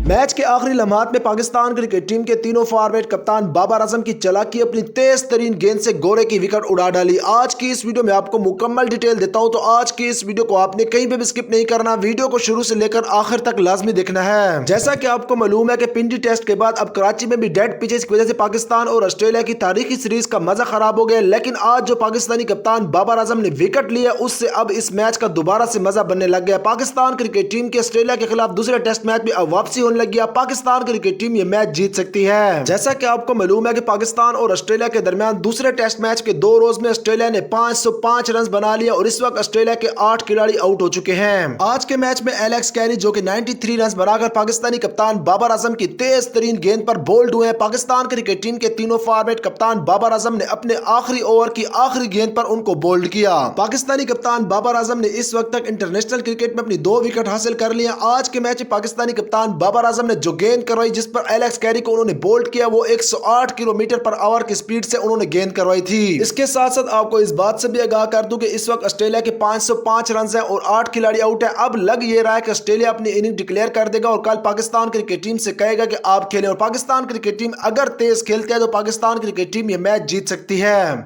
Match के आखिरी लम्हात में पाकिस्तान क्रिकेट टीम के तीनों फॉरवर्ड कप्तान बाबर आजम की चालाकी अपनी तेज तरीन गेंद से गोरे की विकेट उड़ा डाली। आज की इस वीडियो में आपको मुकम्मल डिटेल देता हूं, तो आज की इस वीडियो को आपने कहीं पे भी स्किप नहीं करना, वीडियो को शुरू से लेकर आखिर तक लाजमी देखना है। जैसा कि आपको मालूम है कि पिंडी टेस्ट के बाद अब कराची में भी डेड पिचेस की वजह से पाकिस्तान और ऑस्ट्रेलिया की तारीखी सीरीज का मजा खराब हो गया, लेकिन आज जो पाकिस्तानी कप्तान बाबर आजम ने विकेट लिया उससे अब इस मैच का दोबारा से मजा बनने लग गया। पाकिस्तान क्रिकेट टीम के ऑस्ट्रेलिया के खिलाफ दूसरे टेस्ट मैच में अब वापसी होने लग गया। पाकिस्तान क्रिकेट टीम ये मैच जीत सकती है। जैसा कि आपको मालूम है कि पाकिस्तान और ऑस्ट्रेलिया के दरमियान दूसरे टेस्ट मैच के 2 रोज में ऑस्ट्रेलिया ने 505 रन बना लिया और इस वक्त ऑस्ट्रेलिया के 8 खिलाड़ी आउट हो चुके हैं। आज के मैच में एलेक्स कैरी जो कि 93 रन बनाकर पाकिस्तानी कप्तान बाबर आजम की तेज तरीन गेंद पर बोल्ड हुए हैं। पाकिस्तान क्रिकेट टीम के तीनों फॉरवर्ड कप्तान बाबर आजम ने अपने आखिरी ओवर की आखिरी गेंद पर उनको बोल्ड किया। पाकिस्तानी कप्तान बाबर आजम ने इस वक्त तक इंटरनेशनल क्रिकेट में अपनी 2 विकेट हासिल कर लिया। आज के मैच में पाकिस्तानी कप्तान बाबर आजम ने जो गेंद करवाई जिस पर एलेक्स कैरी को उन्होंने बोल्ड किया, वो 108 किलोमीटर पर आवर की स्पीड से उन्होंने गेंद करवाई थी। इसके साथ साथ आपको इस बात से भी आगाह कर दूं कि इस वक्त ऑस्ट्रेलिया के 505 रन हैं और 8 खिलाड़ी आउट है। अब लग ये रहा है कि ऑस्ट्रेलिया अपनी इनिंग डिक्लेयर कर देगा और कल पाकिस्तान क्रिकेट टीम से कहेगा कि आप खेलें, और पाकिस्तान क्रिकेट टीम अगर तेज खेलती है तो पाकिस्तान क्रिकेट टीम ये मैच जीत सकती है।